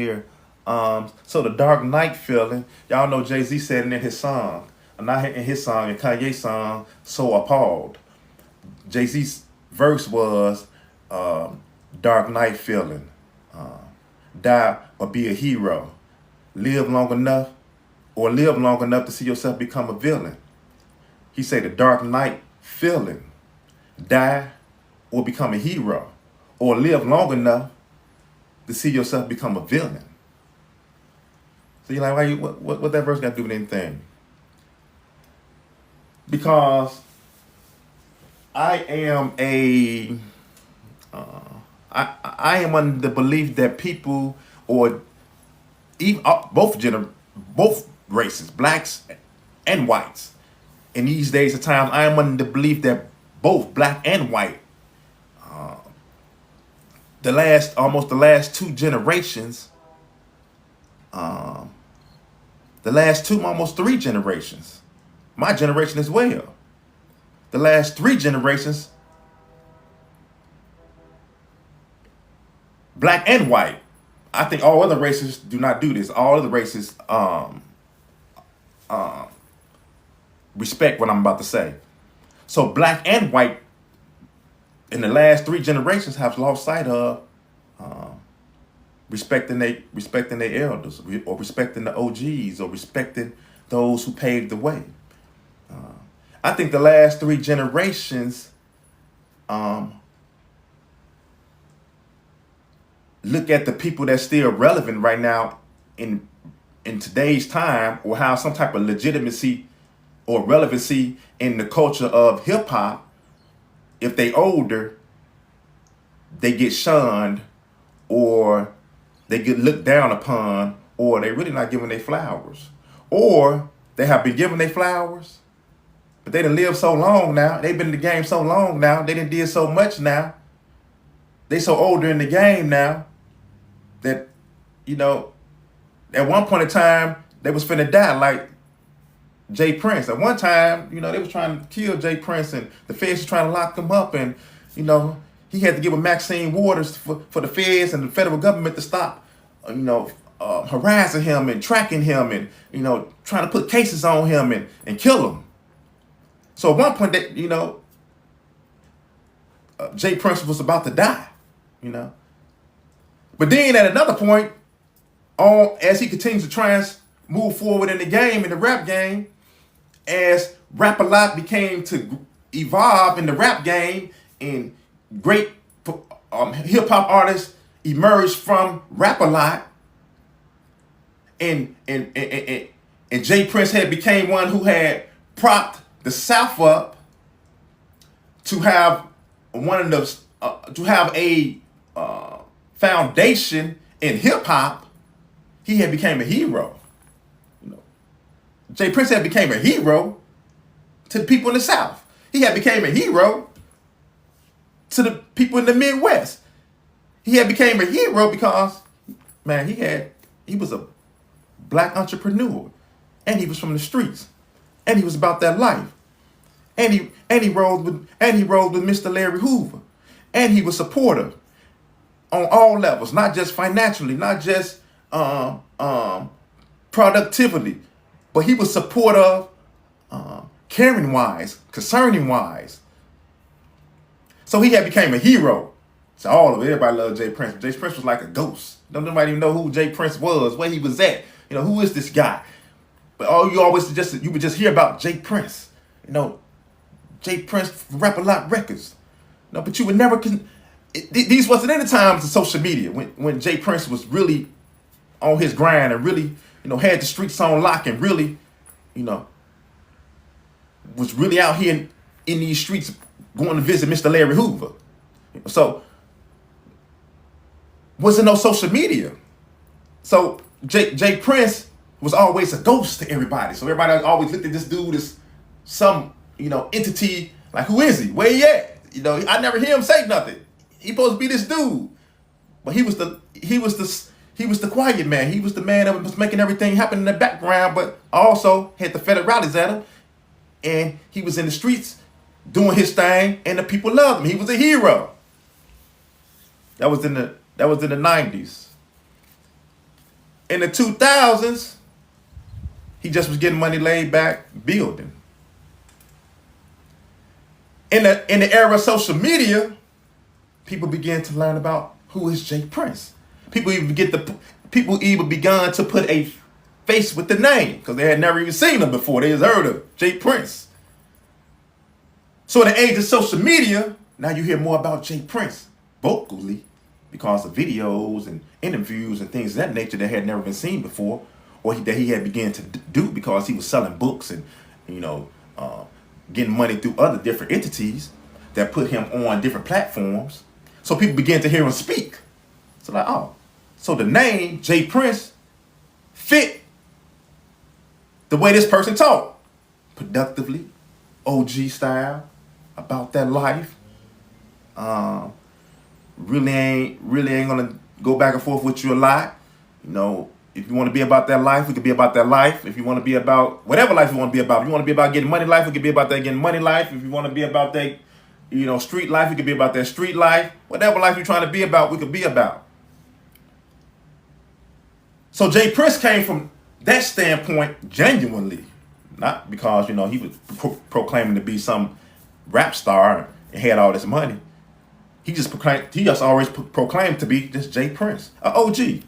here. So the Dark Knight feeling, y'all know Jay-Z said it in his song, not in his song, in Kanye's song, So Appalled. Jay-Z's verse was Dark Knight feeling, die or be a hero, live long enough to see yourself become a villain. He said the Dark Knight feeling, die or become a hero, or live long enough to see yourself become a villain. So you're like, what that verse got to do with anything? Because I am a, I am under the belief that people, or even both races, blacks and whites, in these days of time, I am under the belief that both black and white, the last two generations, the last two, almost three generations, my generation as well, the last three generations, black and white. I think all other races do not do this. All other races respect what I'm about to say. So black and white in the last three generations have lost sight of respecting their elders, or respecting the OGs, or respecting those who paved the way. I think the last three generations look at the people that's still relevant right now in today's time, or have some type of legitimacy or relevancy in the culture of hip hop. If they older, they get shunned, or they get looked down upon, or they really not giving their flowers, or they have been given their flowers, but they done lived so long now. They've been in the game so long now. They done did so much now. They so older in the game now that, at one point in time, they was finna die, like J.Prince. At one time, they was trying to kill J.Prince, and the feds was trying to lock him up, and, he had to give a Maxine Waters for the feds and the federal government to stop, harassing him and tracking him, and, trying to put cases on him and kill him. So at one point, that J.Prince was about to die, But then at another point, as he continues to try and move forward in the game, in the rap game, as Rap-A-Lot became to evolve in the rap game, and great hip-hop artists emerged from Rap-A-Lot, and J.Prince had became one who had propped the South up to have one of those, to have a foundation in hip-hop. He had became a hero. J.Prince had became a hero to the people in the South. He had became a hero to the people in the Midwest. He had became a hero because, man, he was a black entrepreneur, and he was from the streets, and he was about that life, and he rolled with Mr. Larry Hoover, and he was supportive on all levels, not just financially, not just productivity, but he was supportive, caring wise, concerning wise. So he had became a hero. So everybody loved J.Prince. J.Prince was like a ghost. Nobody even know who J.Prince was, where he was at. Who is this guy? But you would just hear about J.Prince. J.Prince Rap-A-Lot Records. But you would never these wasn't any times of social media when J.Prince was really on his grind, and really, had the streets on lock, and really, was really out here in these streets going to visit Mr. Larry Hoover. So wasn't no social media. So J.Prince was always a ghost to everybody. So everybody always looked at this dude as some, entity, like, who is he? Where he at? I never hear him say nothing. He supposed to be this dude. But he was the quiet man. He was the man that was making everything happen in the background, but also had the federales at him. And he was in the streets doing his thing, and the people loved him. He was a hero. That was in the 90s. in the 2000s, he just was getting money laid back building. In the era of social media, people began to learn about who is J.Prince. People even began to put a face with the name because they had never even seen him before. They just heard of J.Prince. So in the age of social media, now you hear more about J.Prince vocally because of videos and interviews and things of that nature that had never been seen before, or that he had began to do because he was selling books and, getting money through other different entities that put him on different platforms. So people began to hear him speak. So like, oh, so the name J.Prince fit the way this person talked. Productively, OG style, about that life. Really ain't gonna go back and forth with you a lot. If you want to be about that life, we could be about that life. If you want to be about whatever life you want to be about, if you want to be about getting money life, we could be about that getting money life. If you want to be about that, street life, we could be about that street life. Whatever life you're trying to be about, we could be about. So J.Prince came from that standpoint genuinely, not because he was proclaiming to be some rap star and had all this money. He just always proclaimed to be just J.Prince, an OG.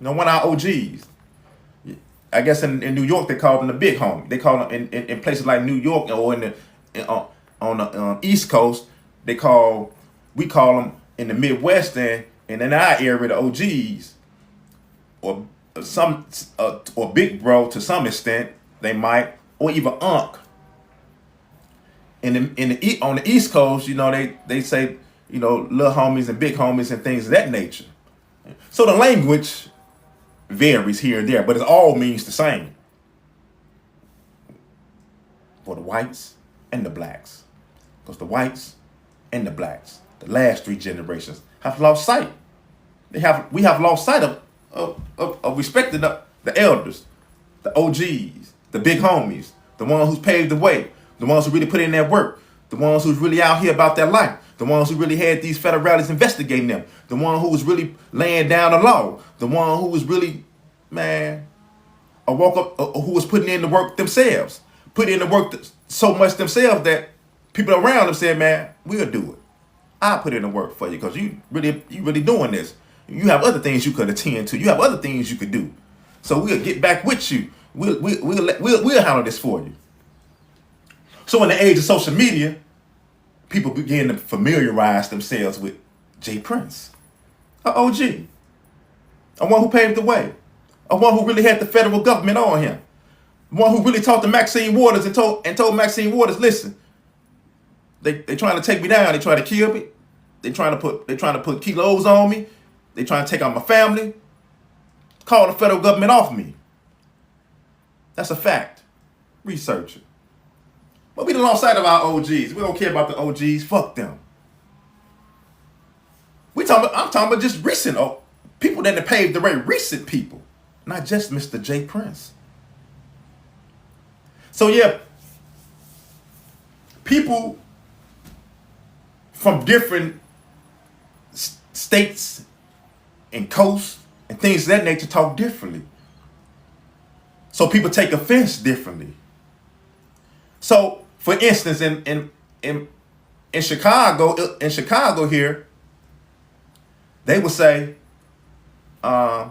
One of our OGs. I guess in New York they call him the big homie. They call him in places like New York or on the East Coast. We call them in the Midwest and in our area the OGs, or big bro to some extent they might, or even Unc. On the East Coast, they say little homies and big homies and things of that nature. So the language varies here and there, but it all means the same for the whites and the blacks. Because the whites and the blacks, the last three generations, have lost sight. We have lost sight of respecting the elders, the OGs, the big homies, the ones who's paved the way, the ones who really put in their work, the ones who's really out here about their life, the ones who really had these federalists investigating them, the one who was really laying down the law, the one who was really, who was putting in the work themselves, put in the work so much themselves that people around them said, man, we'll do it. I'll put in the work for you because you really doing this. You have other things you could attend to. You have other things you could do. So we'll get back with you. We'll handle this for you. So in the age of social media, people began to familiarize themselves with J.Prince, an OG, a one who paved the way, a one who really had the federal government on him, one who really talked to Maxine Waters and told Maxine Waters, listen, they trying to take me down, they trying to kill me, they trying to put kilos on me, they trying to take out my family, call the federal government off me. That's a fact. Research it. But we done lost sight of our OGs. We don't care about the OGs. Fuck them. I'm talking about just recent people that have paved the way. Recent people, not just Mr. J.Prince. So yeah, people from different states and coasts and things of that nature talk differently. So people take offense differently. So, for instance, in Chicago here, they would say, I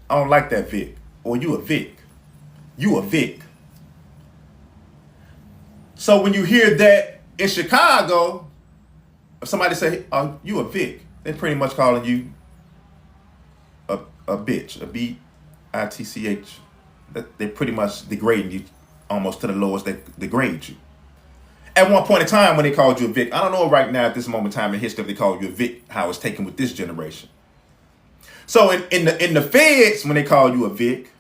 don't like that Vic, or you a Vic. You a Vic. So when you hear that in Chicago, if somebody say, oh, you a Vic, they're pretty much calling you a bitch, a B-I-T-C-H. They're pretty much degrading you almost to the lowest they degrade you. At one point in time when they called you a Vic, I don't know right now at this moment in time in history if they called you a Vic, how it's taken with this generation. So in the feds, when they call you a Vic,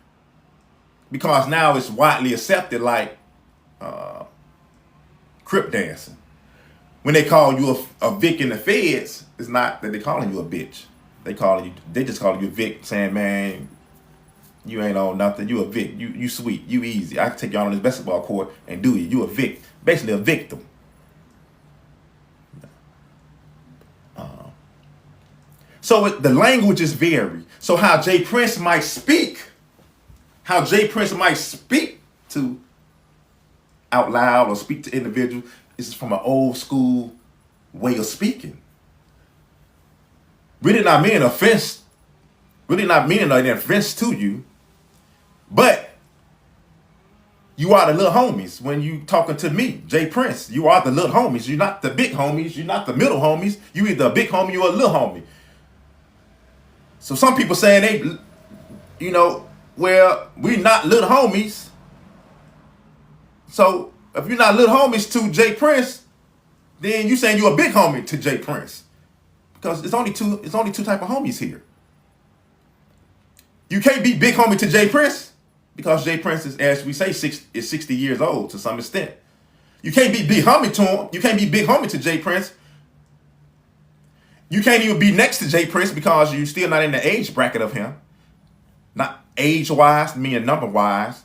because now it's widely accepted like crip dancing. When they call you a Vic in the feds, it's not that they're calling you a bitch. They just calling you a Vic, saying, man, you ain't on nothing. You a Vic. You sweet. You easy. I can take you on this basketball court and do it. You a Vic. Basically a victim. So the languages vary. So how J.Prince might speak, to out loud or speak to individuals is from an old school way of speaking. Really not meaning offense. Really not meaning an offense to you. But you are the little homies when you talking to me, J.Prince. You are the little homies. You're not the big homies. You're not the middle homies. You either a big homie or a little homie. So some people saying they, well, we not little homies. So if you're not little homies to J.Prince, then you saying you're a big homie to J.Prince. Because it's only two type of homies here. You can't be big homie to J.Prince because J.Prince is, as we say, is 60 years old to some extent. You can't be big homie to him. You can't be big homie to J.Prince. You can't even be next to J.Prince because you're still not in the age bracket of him. Not age-wise, meaning number-wise,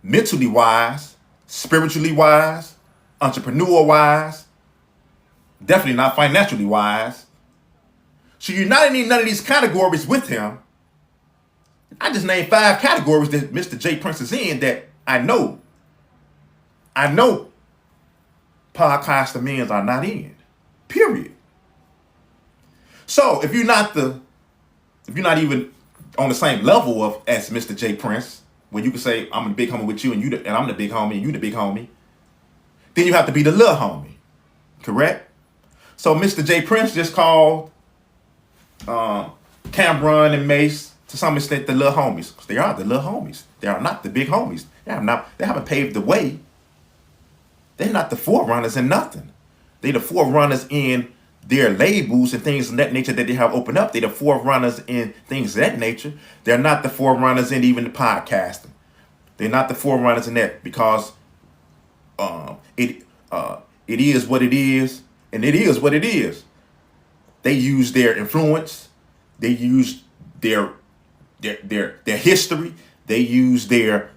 mentally wise, spiritually wise, entrepreneur-wise, definitely not financially wise. So you're not in none of these categories with him. I just named 5 categories that Mr. J.Prince is in that I know podcaster men are not in. Period. So if you're not even on the same level of as Mr. J.Prince, where you can say I'm the big homie with you and I'm the big homie and you the big homie, then you have to be the little homie. Correct? So Mr. J.Prince just called Cameron and Mase to some extent the little homies. They are the little homies. They are not the big homies. They haven't paved the way. They're not the forerunners in nothing. They're the forerunners in their labels and things of that nature that they have opened up. They're the forerunners in things of that nature. They're not the forerunners in even the podcasting. They're not the forerunners in that because it is what it is, and it is what it is. They use their influence. They use their history. They use the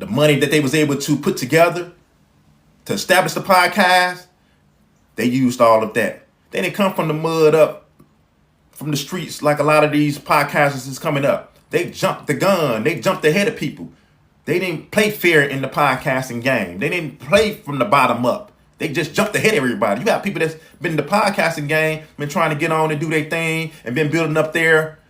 money that they was able to put together to establish the podcast. They used all of that. They didn't come from the mud up from the streets like a lot of these podcasters is coming up. They jumped the gun. They jumped ahead of people. They didn't play fair in the podcasting game. They didn't play from the bottom up. They just jumped ahead of everybody. You got people that's been in the podcasting game, been trying to get on and do their thing, and been building up their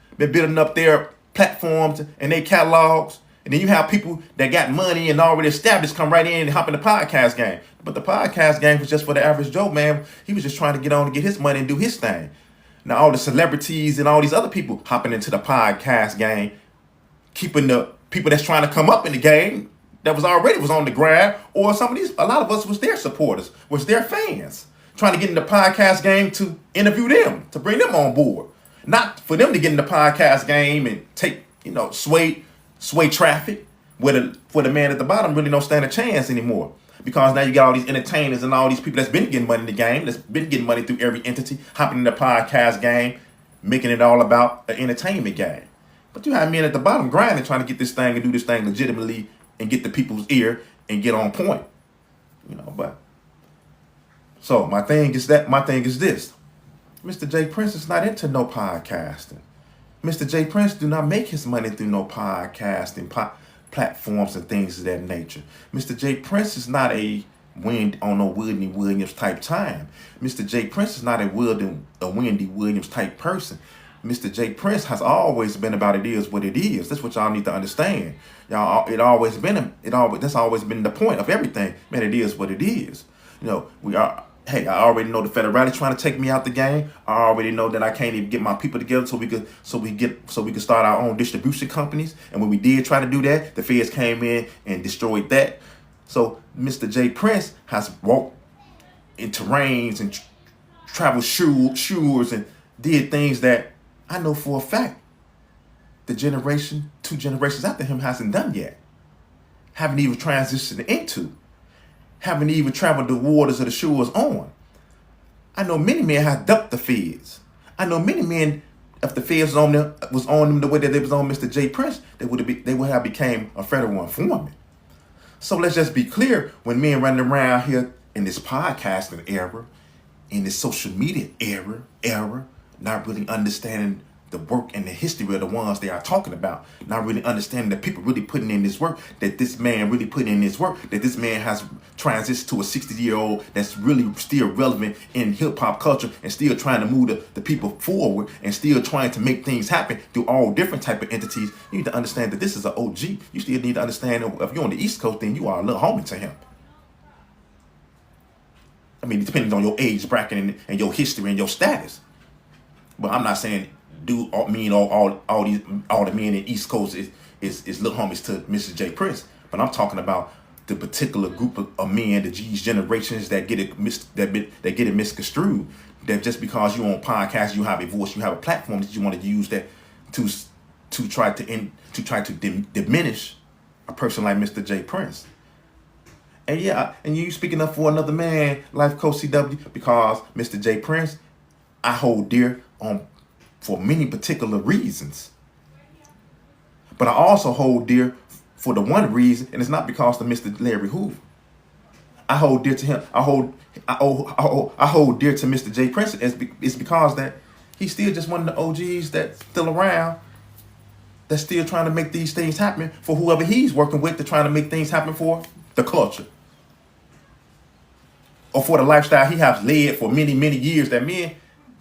platforms and their catalogs. And then you have people that got money and already established come right in and hop in the podcast game. But the podcast game was just for the average Joe, man. He was just trying to get on and get his money and do his thing. Now all the celebrities and all these other people hopping into the podcast game, keeping the people that's trying to come up in the game that was on the ground, or a lot of us was their supporters, was their fans, trying to get in the podcast game to interview them, to bring them on board. Not for them to get in the podcast game and take, sway traffic where the man at the bottom really don't stand a chance anymore. Because now you got all these entertainers and all these people that's been getting money in the game, that's been getting money through every entity, hopping in the podcast game, making it all about an entertainment game. But you have men at the bottom grinding, trying to get this thing and do this thing legitimately and get the people's ear and get on point. But so my thing is this. Mr. J.Prince is not into no podcasting. Mr. J.Prince do not make his money through no podcasting platforms and things of that nature. Mr. J.Prince is not on no Wendy Williams type time. Mr. J.Prince is not a Wendy Williams type person. Mr. J.Prince has always been about it is what it is. That's what y'all need to understand. Y'all, that's always been the point of everything. Man, it is what it is. I already know the federale trying to take me out the game. I already know that I can't even get my people together so we could start our own distribution companies. And when we did try to do that, the feds came in and destroyed that. So Mr. J.Prince has walked in terrains and traveled shores and did things that I know for a fact the 2 generations after him hasn't done yet. Haven't even transitioned into. Haven't even traveled the waters of the shores on. I know many men have ducked the feds. I know many men, if the feds was on them the way that they was on Mr. J.Prince, they would have became a federal informant. So let's just be clear, when men running around here in this podcasting era, in the social media era, not really understanding the work and the history of the ones they are talking about, not really understanding that people really putting in this work, that this man really put in this work, that this man has transitioned to a 60-year-old that's really still relevant in hip-hop culture and still trying to move the people forward and still trying to make things happen through all different type of entities. You need to understand that this is an OG. You still need to understand that if you're on the East Coast, then you are a little homie to him. I mean, depending on your age bracket and your history and your status. But I'm not saying all the men in East Coast is little homies to Mrs. J.Prince. But I'm talking about the particular group of men, the G's generations that get it misconstrued. That just because you on podcast, you have a voice, you have a platform, that you want to use that to try to diminish a person like Mr. J.Prince. And yeah, and you speaking up for another man, Life Coach CW, because Mr. J.Prince, I hold dear for many particular reasons. But I also hold dear for the one reason, and it's not because of Mr. Larry Hoover. I hold dear to him. I hold dear to Mr. J.Prince. It's because that he's still just one of the OGs that's still around, that's still trying to make these things happen for whoever he's working with, to trying to make things happen for the culture. Or for the lifestyle he has led for many, many years, that men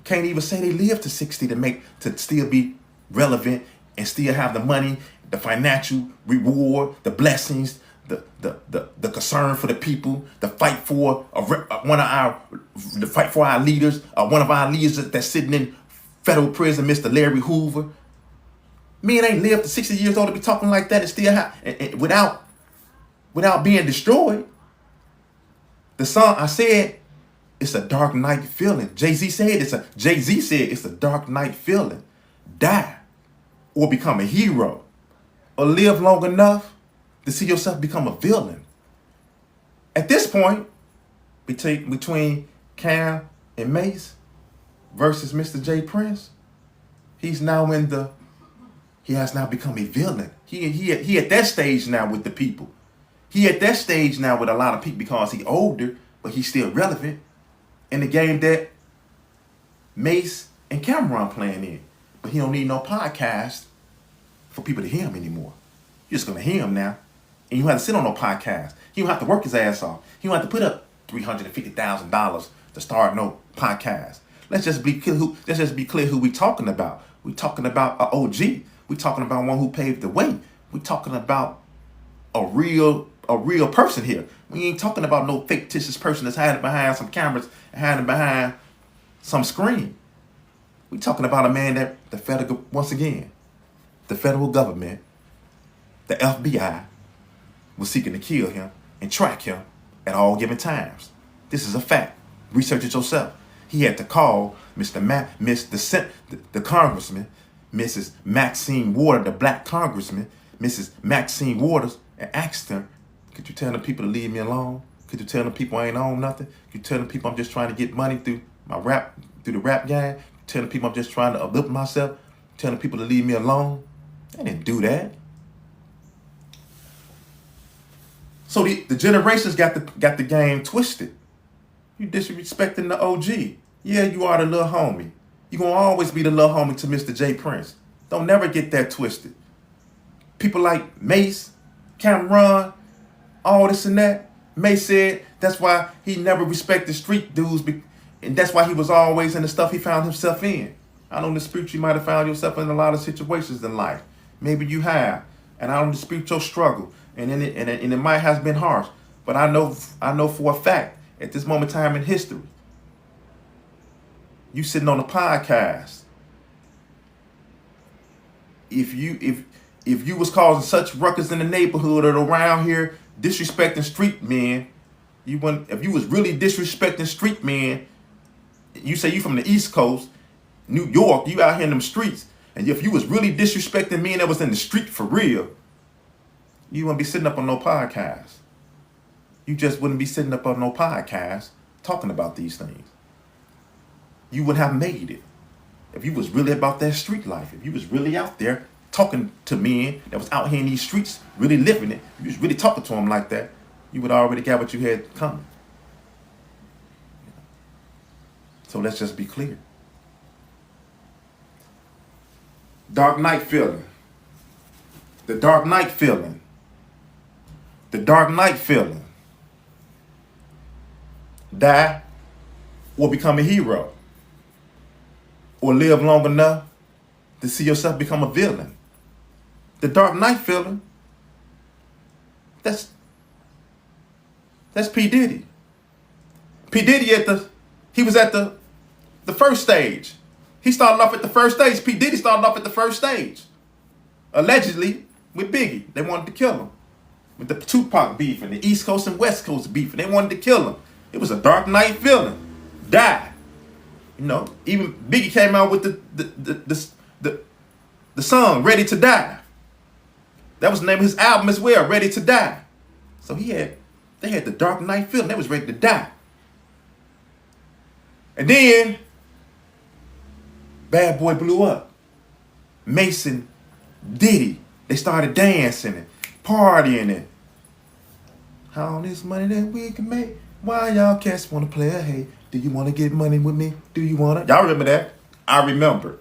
can't even say they live to 60 to still be relevant and still have the money, the financial reward, the blessings, the concern for the people, the fight for our leaders, one of our leaders that's sitting in federal prison, Mr. Larry Hoover. Men ain't lived to 60 years old to be talking like that and still without being destroyed. The song I said, it's a dark night feeling. Jay-Z said it's a dark night feeling. Die or become a hero, or live long enough to see yourself become a villain. At this point, between Cam and Mase versus Mr. J.Prince, he has now become a villain. He at that stage now with the people. He at that stage now with a lot of people because he older, but he's still relevant in the game that Mase and Cameron playing in. But he don't need no podcast for people to hear him anymore. You're just gonna hear him now. And you don't have to sit on no podcast. He don't have to work his ass off. He don't have to put up $350,000 to start no podcast. Let's just be clear who we talking about. We talking about an OG. We talking about one who paved the way. We talking about a real person here. We ain't talking about no fictitious person that's hiding behind some cameras and hiding behind some screen. We talking about a man that the federal government, the FBI, was seeking to kill him and track him at all given times. This is a fact. Research it yourself. He had to call the congressman, Mrs. Maxine Waters, the black congressman, Mrs. Maxine Waters, and asked her, could you tell the people to leave me alone? Could you tell the people I ain't on nothing? Could you tell the people I'm just trying to get money through the rap game? Tell the people I'm just trying to uplift myself? Tell the people to leave me alone? They didn't do that. So the generations got the game twisted. You disrespecting the OG. Yeah, you are the little homie. You're going to always be the little homie to Mr. J.Prince. Don't never get that twisted. People like Mase, Cameron, all this and that. Mase said that's why he never respected street dudes, and that's why he was always in the stuff he found himself in. I don't dispute you might have found yourself in a lot of situations in life. Maybe you have, and I don't dispute your struggle, and it might have been harsh. But I know for a fact at this moment in time in history, you sitting on a podcast. If you was causing such ruckus in the neighborhood or around here, disrespecting street men, if you was really disrespecting street men, you say you from the East Coast, New York, you out here in them streets, and if you was really disrespecting men that was in the street for real, you wouldn't be sitting up on no podcast. You just wouldn't be sitting up on no podcast talking about these things. You wouldn't have made it if you was really about that street life. If you was really out there talking to men that was out here in these streets, really living it, if you was really talking to them like that, you would already got what you had coming. So let's just be clear. Dark night feeling. The dark night feeling. The dark night feeling. Die or become a hero. Or live long enough to see yourself become a villain. The dark night feeling. That's P. Diddy. P. Diddy he was at the first stage. He started off at the first stage. P. Diddy started off at the first stage. Allegedly with Biggie. They wanted to kill him. With the Tupac beef and the East Coast and West Coast beef. And they wanted to kill him. It was a dark night feeling. Die. You know, even Biggie came out with the song Ready to Die. That was the name of his album as well, Ready to Die. So they had the dark night feeling. They was ready to die. And then Bad Boy blew up. Mason, Diddy, they started dancing and partying and all this money that we can make. Why y'all cats wanna play a hey? Do you wanna get money with me? Do you wanna? Y'all remember that? I remember.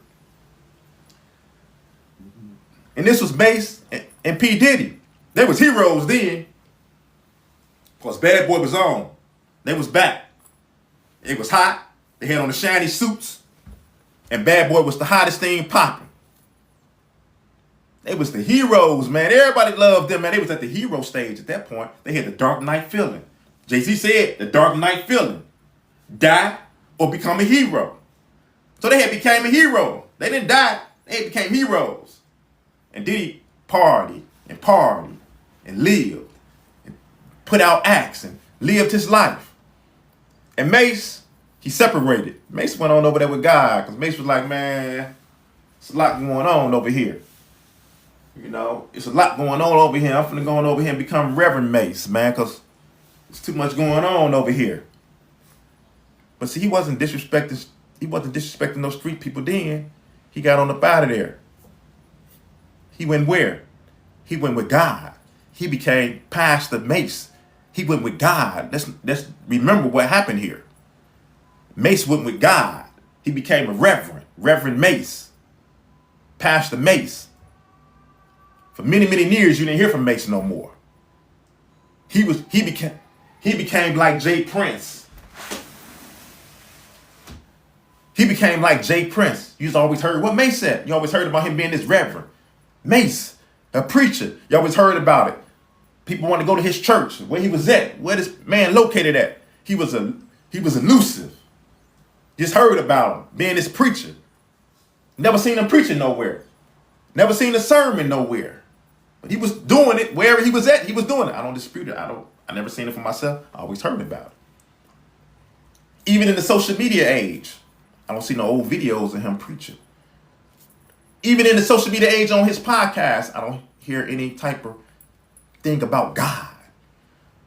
And this was Mase and P. Diddy. They was heroes then. Plus Bad Boy was on. They was back. It was hot. They had on the shiny suits. And Bad Boy was the hottest thing popping. They was the heroes, man. Everybody loved them, man. They was at the hero stage at that point. They had the dark night feeling. Jay-Z said, the dark night feeling. Die or become a hero. So they had became a hero. They didn't die. They became heroes. And Diddy partied and lived and put out acts and lived his life. And Mase, he separated. Mase went on over there with God because Mase was like, man, it's a lot going on over here. You know, it's a lot going on over here. I'm finna go on over here and become Reverend Mase, man, because there's too much going on over here. But see, he wasn't disrespecting those street people then. He got on up out of there. He went where? He went with God. He became Pastor Mase. He went with God. Let's remember what happened here. Mase went with God. He became a Reverend Mase. Pastor Mase. For many, many years, you didn't hear from Mase no more. He became like J.Prince. He became like J.Prince. You always heard what Mase said. You always heard about him being this reverend. Mase, a preacher. You always heard about it. People wanted to go to his church, where he was at, where this man located at. He was elusive. Just heard about him being this preacher. Never seen him preaching nowhere. Never seen a sermon nowhere. But he was doing it wherever he was at. He was doing it. I don't dispute it. I never seen it for myself. I always heard about it. Even in the social media age, I don't see no old videos of him preaching. Even in the social media age on his podcast, I don't hear any type of thing about God.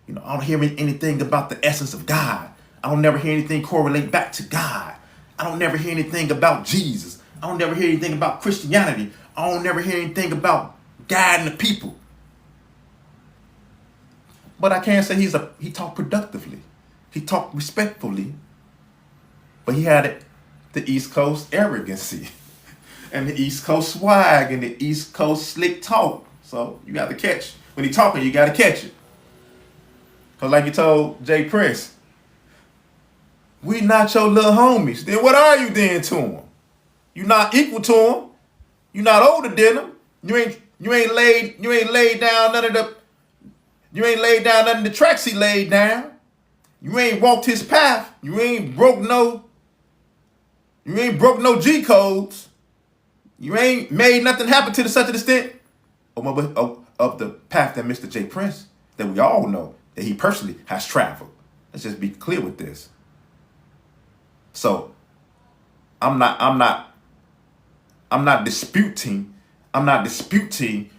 You know, I don't hear anything about the essence of God. I don't never hear anything correlate back to God. I don't never hear anything about Jesus. I don't never hear anything about Christianity. I don't never hear anything about guiding the people. But I can't say he talked productively. He talked respectfully. But he had the East Coast arrogancy and the East Coast swag and the East Coast slick talk. So you got to catch. When he talking, you got to catch it. Because like you told J.Prince, we not your little homies. Then what are you then to him? You not equal to him. You not older than him. You ain't laid down none of the tracks he laid down. You ain't walked his path. You ain't broke no G codes. You ain't made nothing happen to such an extent of the path that Mr. J.Prince, that we all know, that he personally has traveled. Let's just be clear with this. So I'm not disputing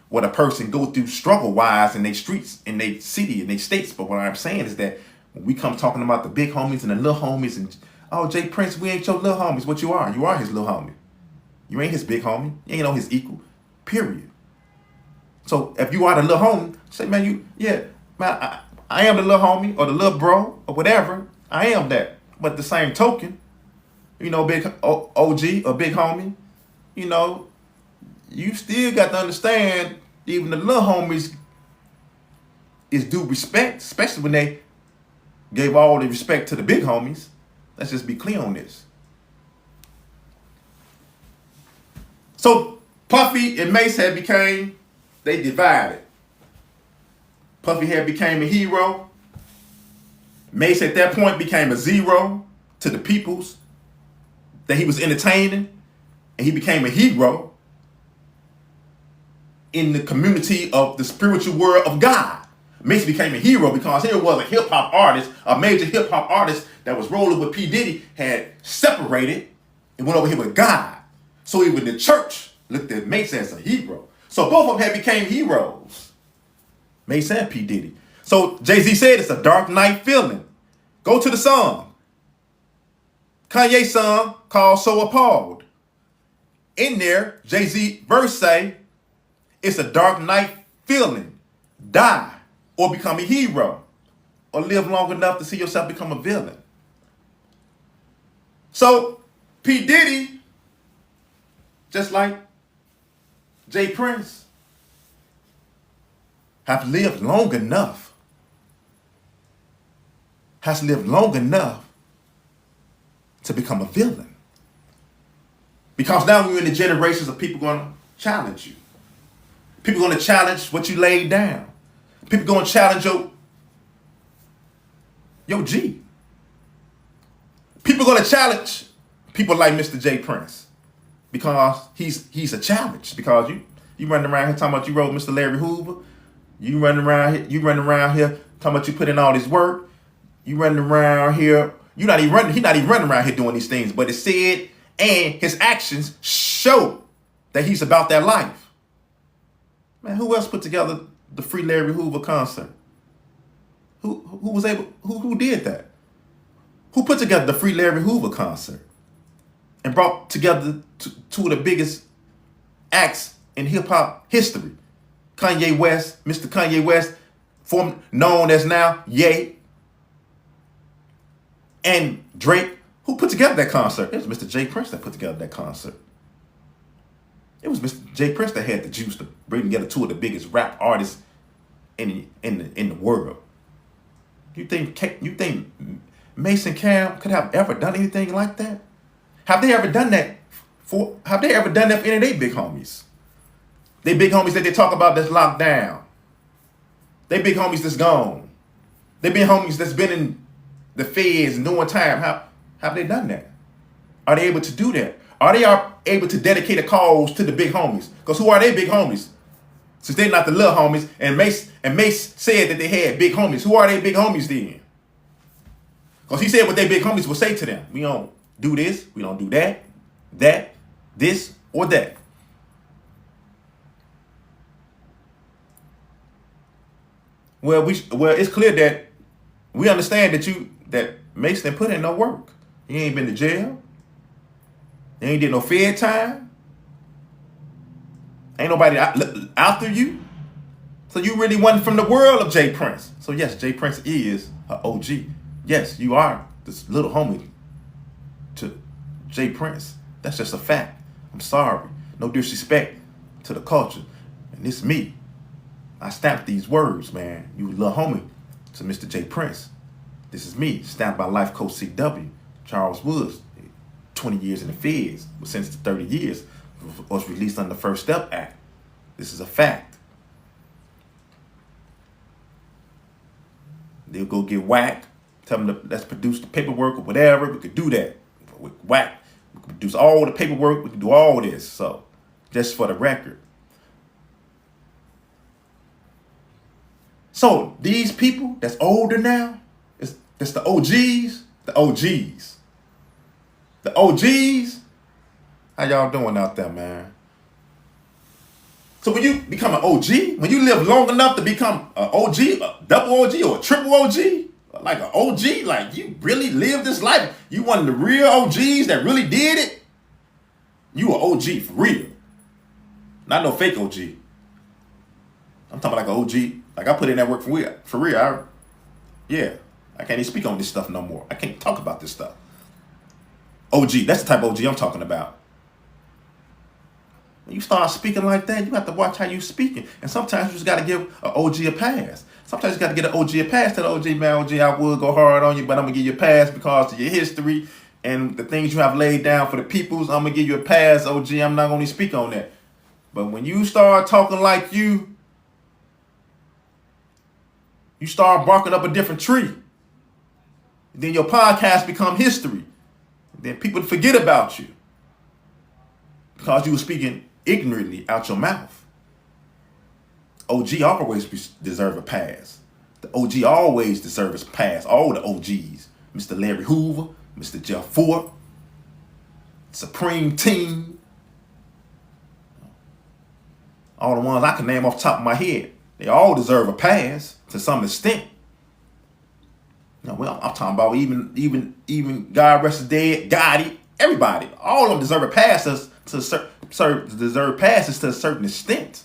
what a person go through struggle wise in their streets, in their city, in their states. But what I'm saying is that when we come talking about the big homies and the little homies and, oh, J.Prince, we ain't your little homies. What you are his little homie. You ain't his big homie. You ain't on his equal, period. So if you are the little homie, say, man, I am the little homie or the little bro or whatever. I am that. But the same token, big OG or big homie, you know, you still got to understand even the little homies is due respect, especially when they gave all the respect to the big homies. Let's just be clear on this. So Puffy and Mase they divided. Puffy had became a hero. Mase at that point became a zero to the peoples that he was entertaining, and he became a hero in the community of the spiritual world of God. Mase became a hero because here was a hip-hop artist, a major hip-hop artist that was rolling with P. Diddy, had separated and went over here with God. So even the church looked at Mase as a hero. So both of them had became heroes. Mase and P. Diddy. So Jay-Z said it's a dark night feeling. Go to the song. Kanye's song called So Appalled. In there, Jay-Z verse say, it's a dark night feeling. Die or become a hero or live long enough to see yourself become a villain. So P. Diddy, just like J.Prince, has lived long enough to become a villain. Because now we're in the generations of people going to challenge you. People going to challenge what you laid down. People going to challenge your G. People going to challenge people like Mr. J.Prince because he's a challenge. Because you running around here talking about you wrote Mr. Larry Hoover. You running around here talking about you put in all this work. You running around here. He's not even running around here doing these things, but it's said and his actions show that he's about that life. Man, who else put together the Free Larry Hoover concert? Who did that? Who put together the Free Larry Hoover concert and brought together two of the biggest acts in hip hop history? Kanye West, Mr. Kanye West, known as now Ye, and Drake. Who put together that concert? It was Mr. J.Prince that put together that concert. It was Mr. J.Prince that had the juice to bring together two of the biggest rap artists in the world. You think Mase and Cam could have ever done anything like that? Have they ever done that for any of their big homies? They big homies that they talk about that's locked down. They big homies that's gone. They big homies that's been in the feds and doing time. How have they done that? Are they able to do that? Are they able to dedicate a cause to the big homies? Because who are they big homies? Since they're not the little homies, and Mase said that they had big homies. Who are they big homies then? Because he said what they big homies will say to them. We don't do this, we don't do that, this, or that. Well, it's clear that we understand that Mase didn't put in no work. He ain't been to jail. He ain't did no fed time. Ain't nobody after you. So you really wasn't from the world of J.Prince. So yes, J.Prince is an OG. Yes, you are this little homie to J.Prince. That's just a fact. I'm sorry. No disrespect to the culture. And this me. I stamped these words, man. You little homie to Mr. J.Prince. This is me, stamped by Life Coach CW, Charles Woods, 20 years in the feds, sentenced to 30 years, was released under the First Step Act. This is a fact. They'll go get whacked, tell them let's produce the paperwork or whatever. We could do that. We could produce all the paperwork. We could do all this. So, just for the record. So, these people that's older now, it's the OGs, the OGs. The OGs, how y'all doing out there, man? So when you become an OG, when you live long enough to become an OG, a double OG or a triple OG, like an OG, like you really lived this life, you one of the real OGs that really did it, you an OG for real. Not no fake OG. I'm talking like an OG, like I put in that work for real. I can't even speak on this stuff no more. I can't talk about this stuff. OG, that's the type of OG I'm talking about. When you start speaking like that, you have to watch how you speaking. And sometimes you just got to give an OG a pass. Sometimes you got to get an OG a pass. Tell the OG, man, OG, I would go hard on you, but I'm going to give you a pass because of your history and the things you have laid down for the peoples. I'm going to give you a pass, OG. I'm not going to speak on that. But when you start talking like you start barking up a different tree. Then your podcast become history. Then people forget about you because you were speaking ignorantly out your mouth. OG always deserve a pass. The OG always deserves a pass. All the OGs. Mr. Larry Hoover, Mr. Jeff Ford, Supreme Team. All the ones I can name off the top of my head. They all deserve a pass to some extent. You know, well, I'm talking about even God rest his dead, Gotti, everybody. All of them deserve a pass deserve passes to a certain extent.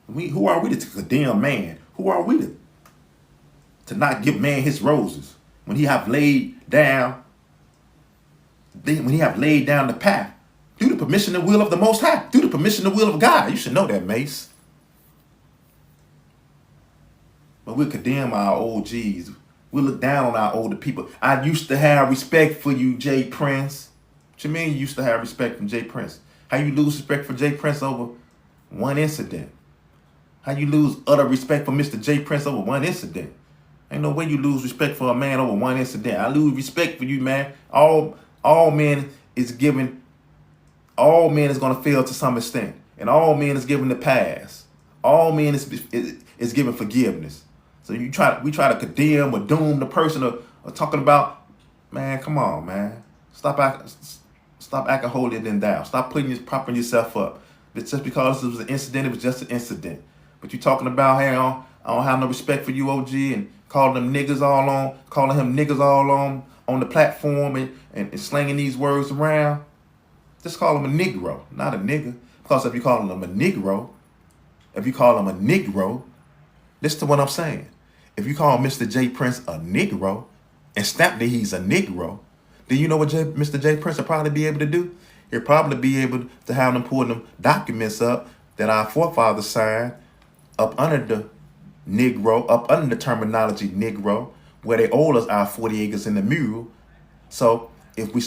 Who are we to condemn man? Who are we to not give man his roses when he have laid down the path through the permission and will of the Most High, through the permission and will of God? You should know that, Mase. But we condemn our OGs. We look down on our older people. I used to have respect for you, J.Prince. What you mean you used to have respect from J.Prince? How you lose respect for J.Prince over one incident? How you lose utter respect for Mr. J.Prince over one incident? Ain't no way you lose respect for a man over one incident. I lose respect for you, man. All men is gonna fail to some extent. And all men is given the pass. All men is given forgiveness. So we try to condemn or doom the person or talking about, man, come on, man. Stop acting holier than thou. Stop propping yourself up. It's just because it was an incident, it was just an incident. But you talking about, hey, I don't have no respect for you, OG, and calling him niggas all on the platform and slinging these words around. Just call him a Negro, not a nigga. Because if you call him a Negro, listen to what I'm saying. If you call Mr. J.Prince a Negro and stamp that he's a Negro, then you know what Mr. J.Prince will probably be able to do? He'll probably be able to have them pull them documents up that our forefathers signed up under the Negro, up under the terminology Negro, where they owe us our 40 acres in the mule. So if we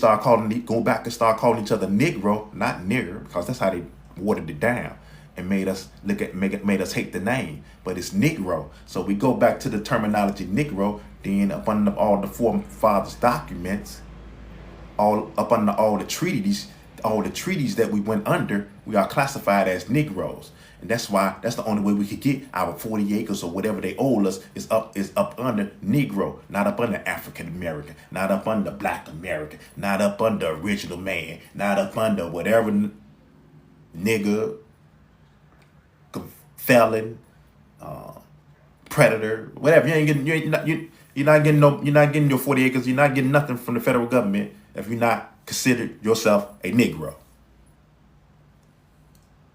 go back and start calling each other Negro, not nigger, because that's how they watered it down and made us made us hate the name, but it's Negro. So we go back to the terminology Negro, then up under all the forefathers' documents, up under all the treaties that we went under, we are classified as Negroes. And that's the only way we could get our 40 acres or whatever they owe us is up under Negro, not up under African American, not up under Black American, not up under original man, not up under whatever nigga, felon, predator, whatever. You're not getting your 40 acres. You're not getting nothing from the federal government if you're not considered yourself a Negro.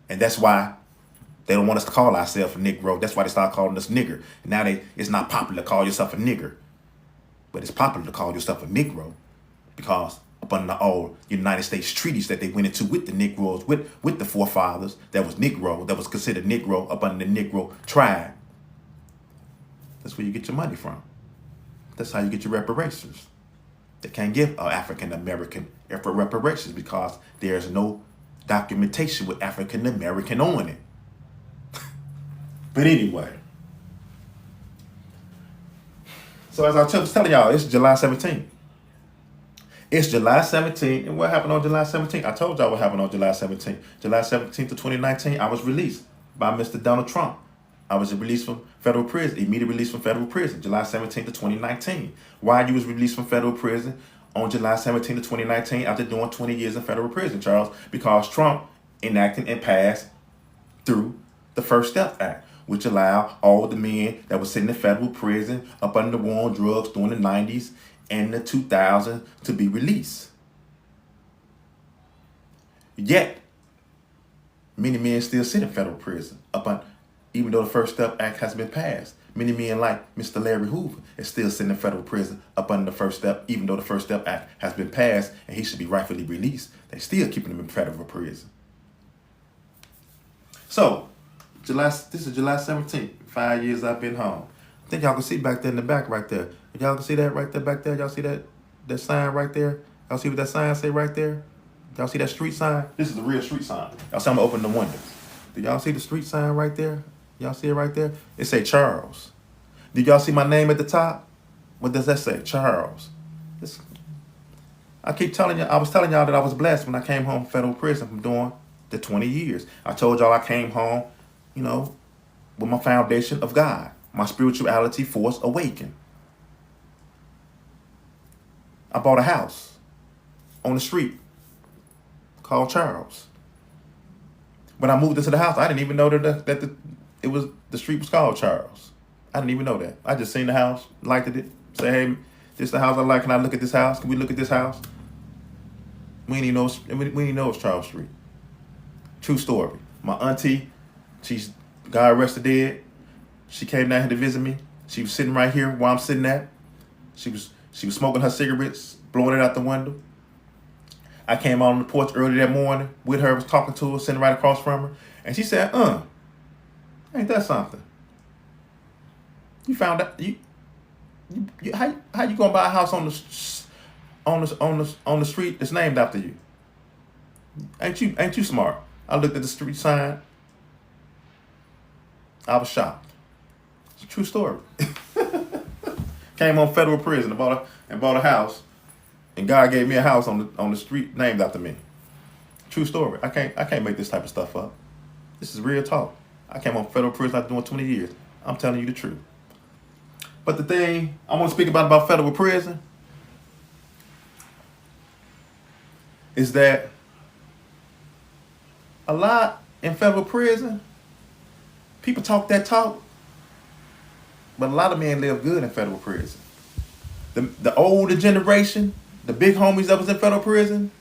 And that's why they don't want us to call ourselves a Negro. That's why they start calling us nigger. Now it's not popular to call yourself a nigger, but it's popular to call yourself a Negro because up under all United States treaties that they went into with the Negroes, with the forefathers, that was considered Negro up under the Negro tribe. That's where you get your money from. That's how you get your reparations. They can't give African American reparations because there's no documentation with African American on it. But anyway, so as I was telling y'all, it's July 17th. It's July 17th, and what happened on July 17th? I told y'all what happened on July 17th. July 17th of 2019, I was released by Mr. Donald Trump. I was released from federal prison, immediate release from federal prison, July 17th of 2019. Why you was released from federal prison on July 17th of 2019 after doing 20 years in federal prison, Charles? Because Trump enacted and passed through the First Step Act, which allowed all the men that were sitting in federal prison up under the war on drugs during the 90s and the 2000s to be released. Yet, many men still sit in federal prison even though the First Step Act has been passed. Many men like Mr. Larry Hoover is still sitting in federal prison up under the First Step, even though the First Step Act has been passed and he should be rightfully released. They still keeping him in federal prison. So, this is July 17th, 5 years I've been home. I think y'all can see back there in the back right there. If y'all can see that right there back there, y'all see that sign right there? Y'all see what that sign say right there? Y'all see that street sign? This is the real street sign. Y'all see I'm gonna open the window. Do y'all see the street sign right there? Y'all see it right there? It say Charles. Did y'all see my name at the top? What does that say? Charles. I keep telling you, I was telling y'all that I was blessed when I came home from federal prison from doing the 20 years. I told y'all I came home, with my foundation of God, my spirituality force awakened. I bought a house on the street called Charles. When I moved into the house, I didn't even know that the street was called Charles. I didn't even know that. I just seen the house, liked it, say, hey, this is the house I like. Can I look at this house? Can we look at this house? We didn't even know it's Charles Street. True story. My auntie, she's God rest her dead. She came down here to visit me. She was sitting right here where I'm sitting at. She was smoking her cigarettes, blowing it out the window. I came out on the porch early that morning with her, was talking to her, sitting right across from her, and she said, ain't that something? You found out how you gonna buy a house on the street that's named after you? Ain't you smart? I looked at the street sign. I was shocked. It's a true story. Came home federal prison and bought a house, and God gave me a house on the street named after me. True story. I can't make this type of stuff up. This is real talk. I came home federal prison after doing 20 years. I'm telling you the truth. But the thing I want to speak about federal prison is that a lot in federal prison, people talk that talk, but a lot of men live good in federal prison. The older generation, the big homies that was in federal prison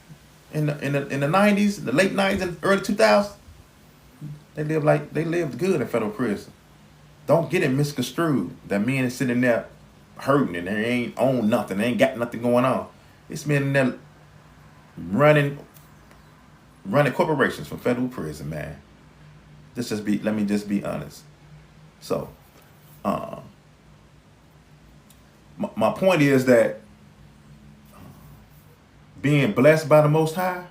in the 90s, the late 90s and early 2000s, they lived good in federal prison. Don't get it misconstrued that men is sitting there hurting and they ain't own nothing, they ain't got nothing going on. It's men in there running corporations from federal prison, man. Let me just be honest. So, my point is that being blessed by the Most High,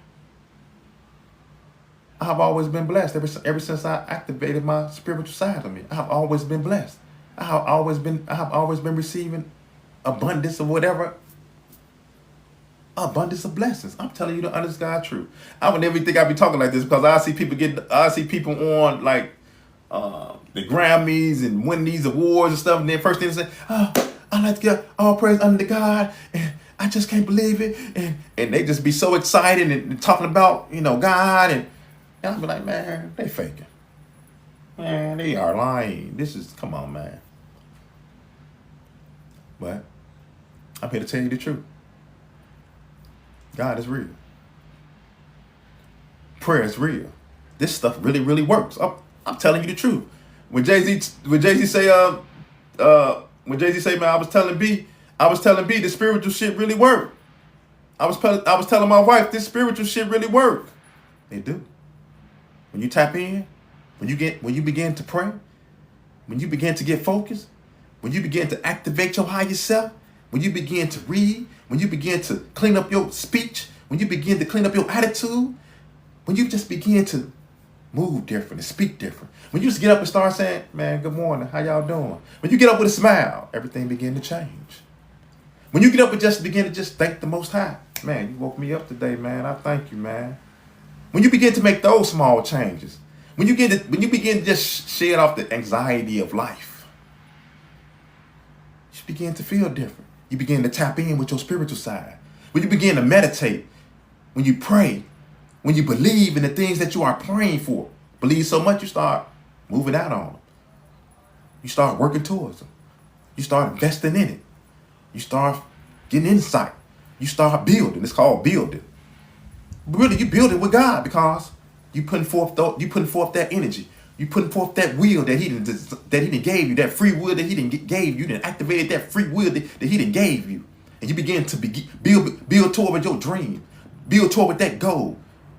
I have always been blessed ever since I activated my spiritual side of me. I have always been blessed. I have always been receiving abundance of whatever. Abundance of blessings. I'm telling you the honest God truth. I would never think I'd be talking like this because I see people on like the Grammys and win these awards and stuff, and then first thing they say, I like to give all praise unto God, and I just can't believe it, and they just be so excited and talking about God, and I'll be like, man, they faking. Man, they are lying. Come on, man. But I'm here to tell you the truth. God is real. Prayer is real. This stuff really, really works. I'm telling you the truth. When Jay-Z say, man, I was telling B, the spiritual shit really work. I was telling my wife, this spiritual shit really work. They do. When you tap in, when you begin to pray, when you begin to get focused, when you begin to activate your higher self, when you begin to read, when you begin to clean up your speech, when you begin to clean up your attitude, when you just begin to move different and speak different, when you just get up and start saying, man, good morning, how y'all doing? When you get up with a smile, everything begin to change. When you get up and just begin to just thank the Most High, man, you woke me up today, man, I thank you, man. When you begin to make those small changes, when you begin to just shed off the anxiety of life, you begin to feel different. You begin to tap in with your spiritual side. When you begin to meditate, when you pray, when you believe in the things that you are praying for, believe so much you start moving out on them. You start working towards them. You start investing in it. You start getting insight. You start building. It's called building. But really, you build it with God because you putting forth that energy. You putting forth that will that he didn't gave you, that free will that he didn't gave you. You didn't activate that free will that he didn't gave you. And you begin to build toward your dream. Build toward that goal.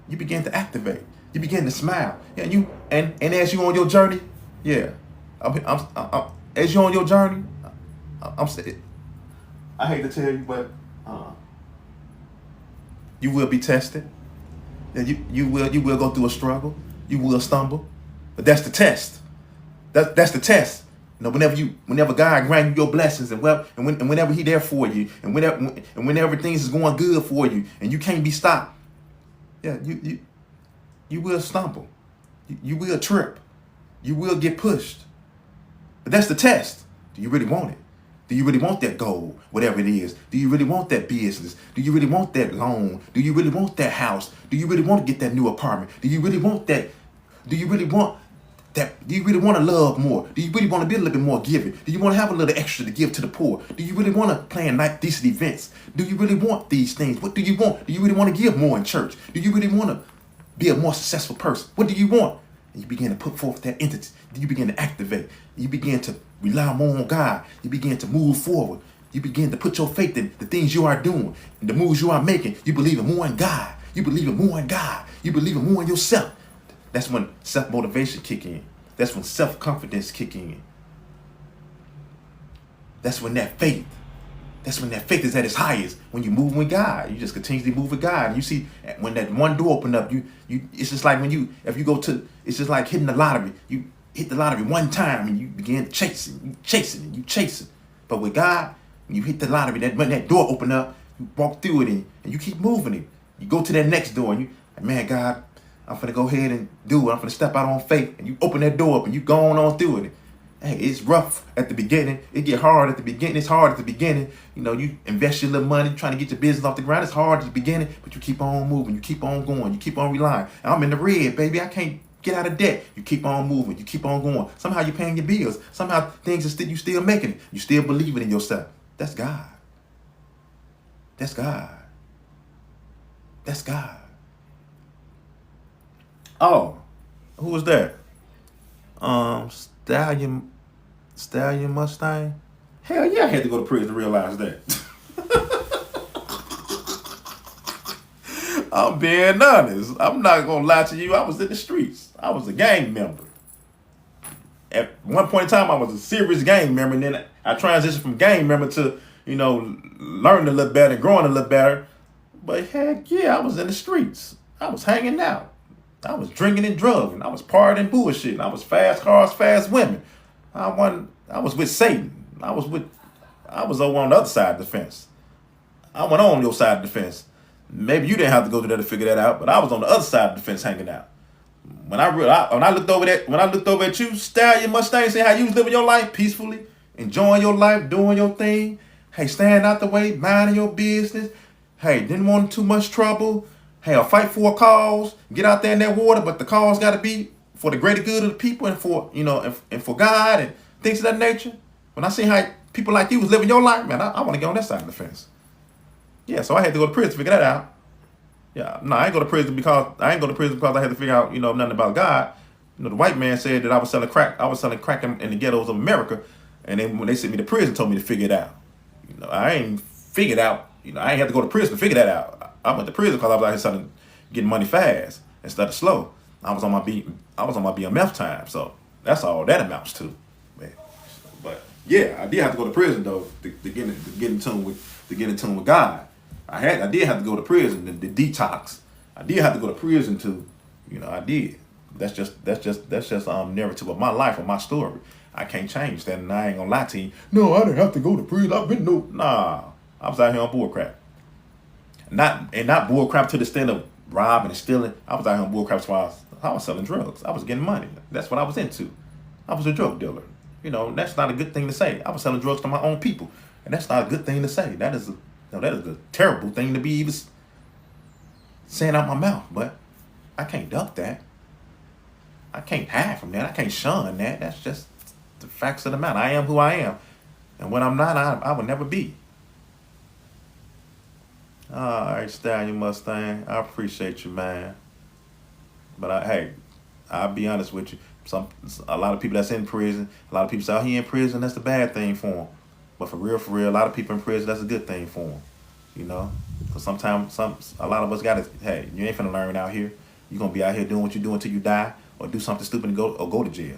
You begin to activate. You begin to smile. And as you on your journey, yeah. As you on your journey, I'm saying, I hate to tell you, but you will be tested. Yeah, you will go through a struggle. You will stumble. But that's the test. That's the test. Whenever God grant you your blessings and whenever He there for you, and whenever things is going good for you, and you can't be stopped, yeah, you will stumble, you will trip, you will get pushed. But that's the test. Do you really want it? Do you really want that goal, whatever it is? Do you really want that business? Do you really want that loan? Do you really want that house? Do you really want to get that new apartment? Do you really want that? Do you really want that? Do you really want to love more? Do you really want to be a little bit more giving? Do you want to have a little extra to give to the poor? Do you really want to plan decent events? Do you really want these things? What do you want? Do you really want to give more in church? Do you really want to be a more successful person? What do you want? And you begin to put forth that entity. You begin to activate. You begin to rely more on God. You begin to move forward. You begin to put your faith in the things you are doing, and the moves you are making. You believe in more in God. You believe in more in God. You believe in more in yourself. That's when self-motivation kick in. That's when self-confidence kick in. That's when that faith is at its highest. When you move with God, you just continuously move with God. And you see, when that one door open up, it's just like it's just like hitting the lottery. You hit the lottery one time and you begin chasing. But with God, when you hit the lottery, when that door open up, you walk through it and you keep moving it. You go to that next door and man, God, I'm finna go ahead and do it. I'm finna step out on faith. And you open that door up and you go on through it. Hey, it's rough at the beginning. It get hard at the beginning. It's hard at the beginning. You invest your little money trying to get your business off the ground. It's hard at the beginning, but you keep on moving. You keep on going. You keep on relying. I'm in the red, baby. I can't get out of debt. You keep on moving. You keep on going. Somehow you're paying your bills. Somehow things are you still making it. You still believing in yourself. That's God. That's God. That's God. Oh, who was that? Stallion Mustang. Hell yeah, I had to go to prison to realize that. I'm being honest. I'm not gonna lie to you. I was in the streets. I was a gang member. At one point in time, I was a serious gang member, and then I transitioned from gang member to, learning a little better and growing a little better. But heck yeah, I was in the streets. I was hanging out. I was drinking and drugging. I was partying bullshit. I was fast cars, fast women. I was with Satan. I was over on the other side of the fence. I went on your side of the fence. Maybe you didn't have to go through there to figure that out, but I was on the other side of the fence hanging out. When I looked over at you, Stallion Mustang, saying how you was living your life peacefully, enjoying your life, doing your thing. Hey, staying out the way, minding your business. Hey, didn't want too much trouble. Hey, I'll fight for a cause, get out there in that water, but the cause got to be for the greater good of the people and for, and for God and things of that nature. When I see how people like you was living your life, man, I want to get on that side of the fence. Yeah, so I had to go to prison to figure that out. Yeah, no, I ain't go to prison because I had to figure out, nothing about God. The white man said that I was selling crack. I was selling crack in the ghettos of America, and then when they sent me to prison, told me to figure it out. I ain't figured out. I ain't had to go to prison to figure that out. I went to prison because I was out here selling, getting money fast instead of slow. I was on my BMF time, so that's all that amounts to. Man. But yeah, I did have to go to prison though to get in tune with God. I did have to go to prison the detox. I did have to go to prison too. I did. That's just narrative of my life, of my story. I can't change that, and I ain't gonna lie to you. No, I didn't have to go to prison. I was out here on bull crap. Not bull crap to the extent of robbing and stealing. I was out here on bull crap as far as I was selling drugs. I was getting money. That's what I was into. I was a drug dealer. That's not a good thing to say. I was selling drugs to my own people, and that's not a good thing to say. That is a terrible thing to be even saying out my mouth. But I can't duck that. I can't hide from that. I can't shun that. That's just the facts of the matter. I am who I am, and when I'm not, I will never be. All right, Stallion Mustang, I appreciate you, man. But hey, I'll be honest with you. A lot of people that's in prison, a lot of people say, "Oh, he in prison. That's the bad thing for him." But for real, a lot of people in prison, that's a good thing for them. You know, because sometimes a lot of us got to. Hey, you ain't finna learn out here. You gonna be out here doing what you do until you die, or do something stupid and go to jail.